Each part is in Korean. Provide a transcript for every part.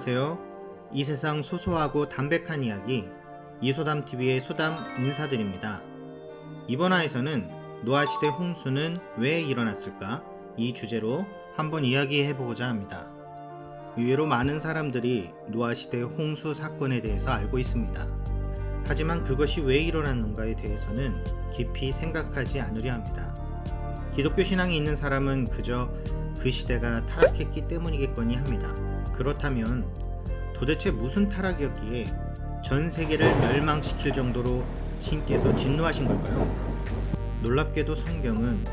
안녕하세요. 이 세상 소소하고 담백한 이야기 이소담TV의 소담 인사드립니다. 이번 화에서는 노아시대 홍수는 왜 일어났을까? 이 주제로 한번 이야기해보고자 합니다. 의외로 많은 사람들이 노아시대 홍수 사건에 대해서 알고 있습니다. 하지만 그것이 왜 일어났는가에 대해서는 깊이 생각하지 않으려 합니다. 기독교 신앙이 있는 사람은 그저 그 시대가 타락했기 때문이겠거니 합니다. 그렇다면 도대체 무슨 타락이었기에 전 세계를 멸망시킬 정도로 신께서 진노하신 걸까요? 놀랍게도 성경은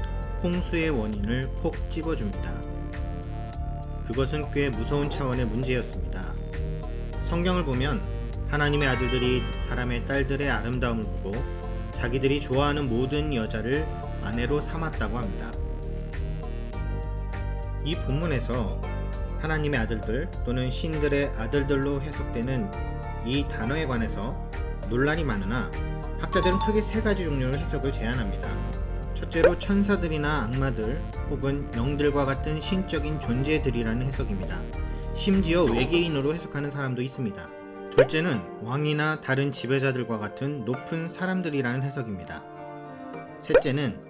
홍수의 원인을 콕 집어줍니다. 그것은 꽤 무서운 차원의 문제였습니다. 성경을 보면 하나님의 아들들이 사람의 딸들의 아름다움을 보고 자기들이 좋아하는 모든 여자를 아내로 삼았다고 합니다. 이 본문에서 하나님의 아들들 또는 신들의 아들들로 해석되는 이 단어에 관해서 논란이 많으나 학자들은 크게 세 가지 종류의 해석을 제안합니다. 첫째로 천사들이나 악마들 혹은 영들과 같은 신적인 존재들이라는 해석입니다. 심지어 외계인으로 해석하는 사람도 있습니다. 둘째는 왕이나 다른 지배자들과 같은 높은 사람들이라는 해석입니다. 셋째는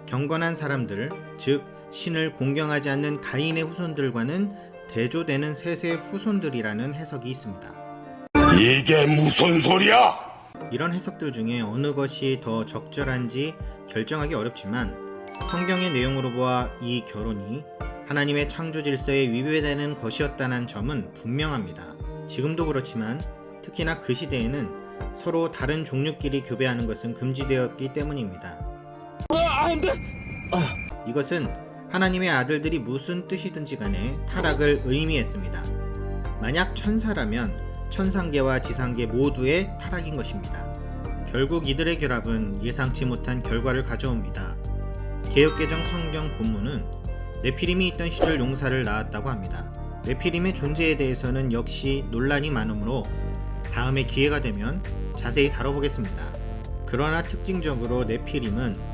경건한 사람들, 즉 신을 공경하지 않는 가인의 후손들과는 대조되는 셋의 후손들이라는 해석이 있습니다. 이게 무슨 소리야? 이런 해석들 중에 어느 것이 더 적절한지 결정하기 어렵지만 성경의 내용으로 보아 이 결혼이 하나님의 창조 질서에 위배되는 것이었다는 점은 분명합니다. 지금도 그렇지만 특히나 그 시대에는 서로 다른 종류끼리 교배하는 것은 금지되었기 때문입니다. 이것은 하나님의 아들들이 무슨 뜻이든지 간에 타락을 의미했습니다. 만약 천사라면 천상계와 지상계 모두의 타락인 것입니다. 결국 이들의 결합은 예상치 못한 결과를 가져옵니다. 개역개정 성경 본문은 네피림이 있던 시절 용사를 낳았다고 합니다. 네피림의 존재에 대해서는 역시 논란이 많으므로 다음에 기회가 되면 자세히 다뤄보겠습니다. 그러나 특징적으로 네피림은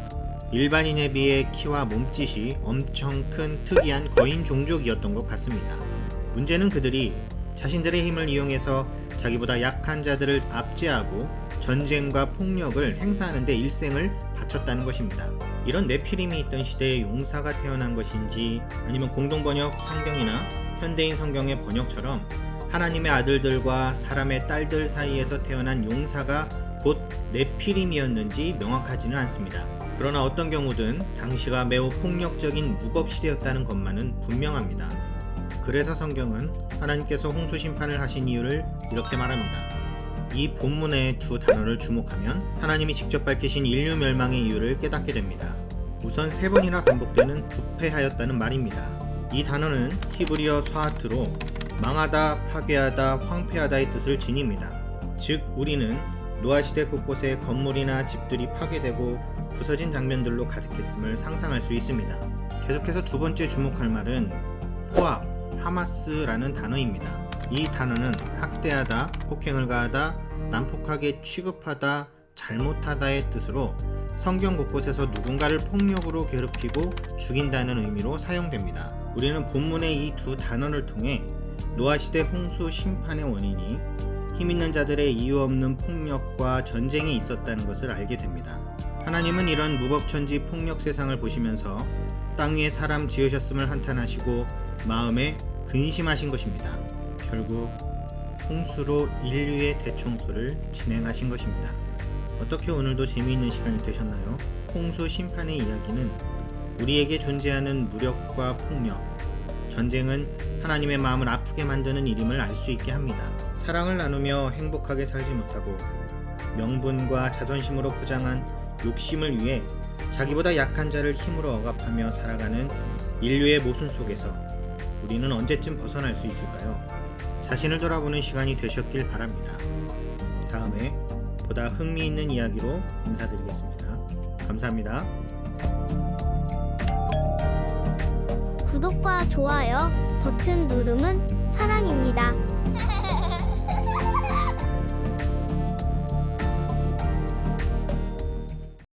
일반인에 비해 키와 몸짓이 엄청 큰 특이한 거인 종족이었던 것 같습니다. 문제는 그들이 자신들의 힘을 이용해서 자기보다 약한 자들을 압제하고 전쟁과 폭력을 행사하는 데 일생을 바쳤다는 것입니다. 이런 네피림이 있던 시대에 용사가 태어난 것인지 아니면 공동번역 성경이나 현대인 성경의 번역처럼 하나님의 아들들과 사람의 딸들 사이에서 태어난 용사가 곧 네피림이었는지 명확하지는 않습니다. 그러나 어떤 경우든 당시가 매우 폭력적인 무법시대였다는 것만은 분명합니다. 그래서 성경은 하나님께서 홍수 심판을 하신 이유를 이렇게 말합니다. 이 본문의 두 단어를 주목하면 하나님이 직접 밝히신 인류 멸망의 이유를 깨닫게 됩니다. 우선 세 번이나 반복되는 부패하였다는 말입니다. 이 단어는 히브리어 스와트로 망하다, 파괴하다, 황폐하다의 뜻을 지닙니다. 즉 우리는 노아시대 곳곳에 건물이나 집들이 파괴되고 부서진 장면들로 가득했음을 상상할 수 있습니다. 계속해서 두 번째 주목할 말은 포악, 하마스라는 단어입니다. 이 단어는 학대하다, 폭행을 가하다, 난폭하게 취급하다, 잘못하다의 뜻으로 성경 곳곳에서 누군가를 폭력으로 괴롭히고 죽인다는 의미로 사용됩니다. 우리는 본문의 이 두 단어를 통해 노아시대 홍수 심판의 원인이 힘있는 자들의 이유 없는 폭력과 전쟁이 있었다는 것을 알게 됩니다. 하나님은 이런 무법천지 폭력 세상을 보시면서 땅 위에 사람 지으셨음을 한탄하시고 마음에 근심하신 것입니다. 결국 홍수로 인류의 대청소를 진행하신 것입니다. 어떻게 오늘도 재미있는 시간이 되셨나요? 홍수 심판의 이야기는 우리에게 존재하는 무력과 폭력, 전쟁은 하나님의 마음을 아프게 만드는 일임을 알 수 있게 합니다. 사랑을 나누며 행복하게 살지 못하고 명분과 자존심으로 포장한 욕심을 위해 자기보다 약한 자를 힘으로 억압하며 살아가는 인류의 모순 속에서 우리는 언제쯤 벗어날 수 있을까요? 자신을 돌아보는 시간이 되셨길 바랍니다. 다음에 보다 흥미있는 이야기로 인사드리겠습니다. 감사합니다. 구독과 좋아요 버튼 누르면 사랑입니다.